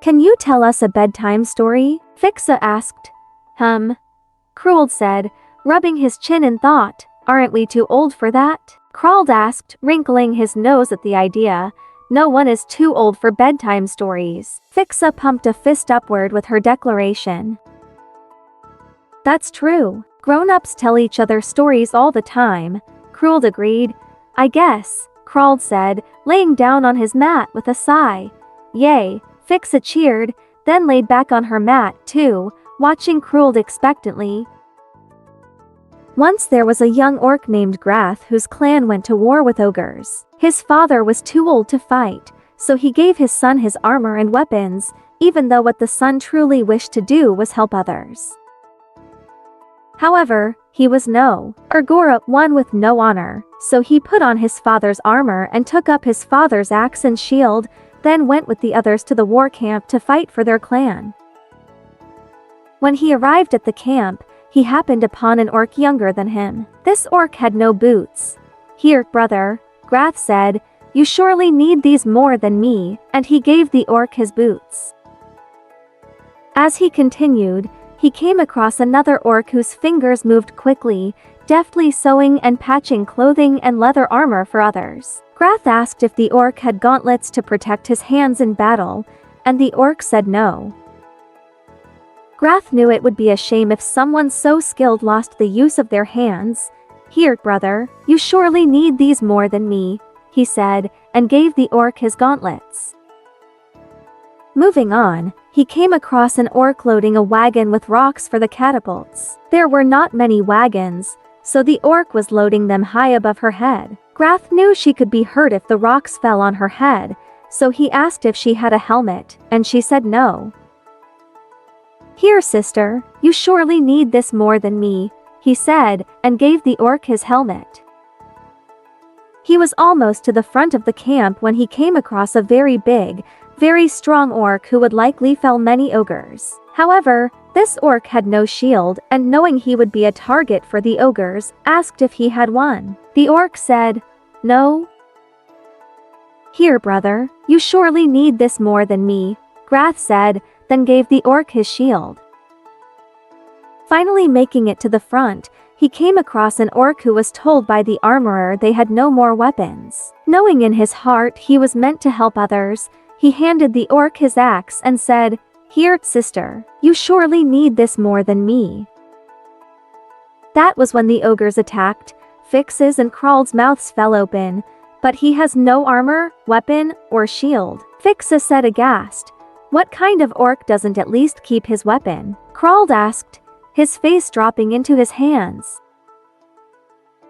Can you tell us a bedtime story? Fixza asked. Crald said, rubbing his chin in thought. Aren't we too old for that? Crald asked, wrinkling his nose at the idea. No one is too old for bedtime stories. Fixza pumped a fist upward with her declaration. That's true. Grown-ups tell each other stories all the time. Crald agreed. I guess, Crald said, laying down on his mat with a sigh. Yay, Fixza cheered, then laid back on her mat too, watching Crald expectantly. Once there was a young orc named Grath whose clan went to war with ogres. His father was too old to fight, so he gave his son his armor and weapons, even though what the son truly wished to do was help others. However, he was no Urgora, one with no honor, so he put on his father's armor and took up his father's axe and shield, then went with the others to the war camp to fight for their clan. When he arrived at the camp, he happened upon an orc younger than him. This orc had no boots. Here, brother, Grath said, you surely need these more than me, and he gave the orc his boots. As he continued, he came across another orc whose fingers moved quickly, deftly sewing and patching clothing and leather armor for others. Grath asked if the orc had gauntlets to protect his hands in battle, and the orc said no. Grath knew it would be a shame if someone so skilled lost the use of their hands. Here, brother, you surely need these more than me, he said, and gave the orc his gauntlets. Moving on, he came across an orc loading a wagon with rocks for the catapults. There were not many wagons, so the orc was loading them high above her head. Grath knew she could be hurt if the rocks fell on her head, so he asked if she had a helmet, and she said no. Here, sister, you surely need this more than me, he said, and gave the orc his helmet. He was almost to the front of the camp when he came across a very big, very strong orc who would likely fell many ogres. However, this orc had no shield, and knowing he would be a target for the ogres, asked if he had one. The orc said, no. Here, brother, you surely need this more than me, Grath said, then gave the orc his shield. Finally making it to the front, he came across an orc who was told by the armorer they had no more weapons. Knowing in his heart he was meant to help others, he handed the orc his axe and said, here, sister, you surely need this more than me. That was when the ogres attacked. Fixza's and Crald's mouths fell open, but he has no armor, weapon, or shield. Fixza said aghast, what kind of orc doesn't at least keep his weapon? Crald asked, his face dropping into his hands.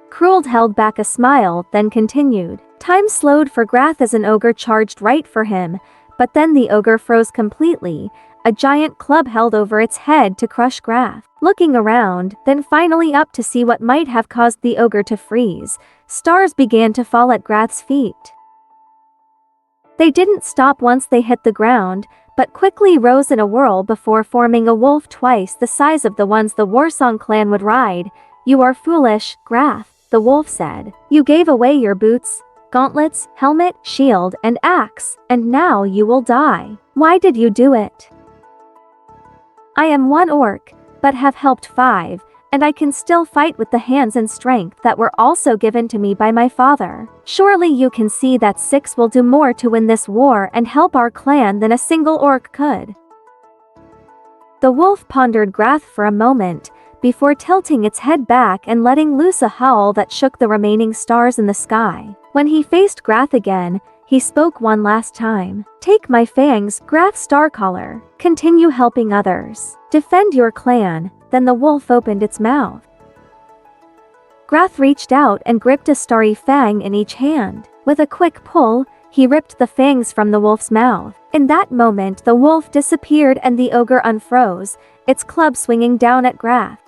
Crald held back a smile, then continued. Time slowed for Grath as an ogre charged right for him, but then the ogre froze completely, a giant club held over its head to crush Grath. Looking around, then finally up to see what might have caused the ogre to freeze, stars began to fall at Grath's feet. They didn't stop once they hit the ground, but quickly rose in a whirl before forming a wolf twice the size of the ones the Warsong clan would ride. You are foolish, Grath, the wolf said. You gave away your boots, gauntlets, helmet, shield, and axe, and now you will die. Why did you do it? I am one orc, but have helped 5, and I can still fight with the hands and strength that were also given to me by my father. Surely you can see that 6 will do more to win this war and help our clan than a single orc could. The wolf pondered Grath for a moment, before tilting its head back and letting loose a howl that shook the remaining stars in the sky. When he faced Grath again, he spoke one last time. Take my fangs, Grath Starcaller. Continue helping others. Defend your clan. Then the wolf opened its mouth. Grath reached out and gripped a starry fang in each hand. With a quick pull, he ripped the fangs from the wolf's mouth. In that moment the wolf disappeared and the ogre unfroze, its club swinging down at Grath.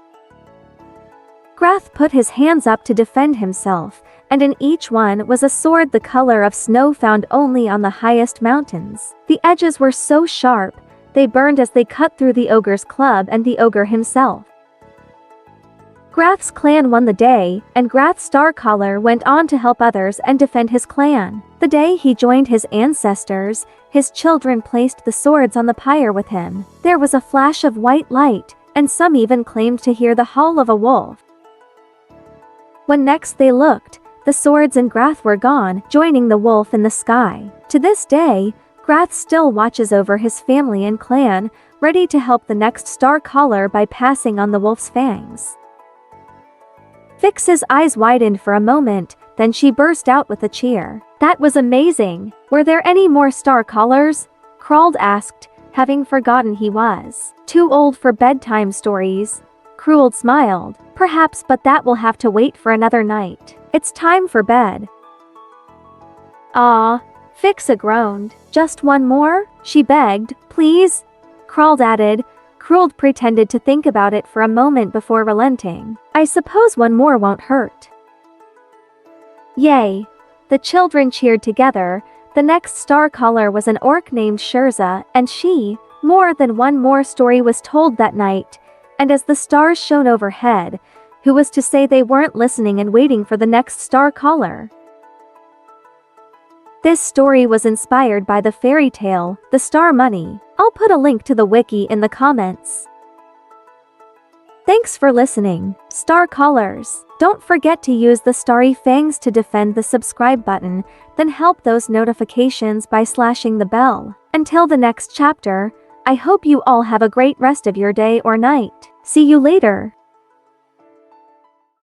Grath put his hands up to defend himself, and in each one was a sword the color of snow found only on the highest mountains. The edges were so sharp, they burned as they cut through the ogre's club and the ogre himself. Grath's clan won the day, and Grath's Starcaller went on to help others and defend his clan. The day he joined his ancestors, his children placed the swords on the pyre with him. There was a flash of white light, and some even claimed to hear the howl of a wolf. When next they looked, the swords and Grath were gone, joining the wolf in the sky. To this day, Grath still watches over his family and clan, ready to help the next Starcaller by passing on the wolf's fangs. Fixza's eyes widened for a moment, then she burst out with a cheer. That was amazing! Were there any more Starcallers? Crald asked, having forgotten he was too old for bedtime stories. Crald smiled. Perhaps, but that will have to wait for another night. It's time for bed. Ah, Fixza groaned. Just one more? She begged. Please? Crald added. Crald pretended to think about it for a moment before relenting. I suppose one more won't hurt. Yay! The children cheered together. The next Starcaller was an orc named Shurza, and more than one more story was told that night, and as the stars shone overhead, who was to say they weren't listening and waiting for the next Starcaller? This story was inspired by the fairy tale, The Star Money. I'll put a link to the wiki in the comments. Thanks for listening, Starcallers. Don't forget to use the starry fangs to defend the subscribe button, then help those notifications by slashing the bell. Until the next chapter, I hope you all have a great rest of your day or night. See you later.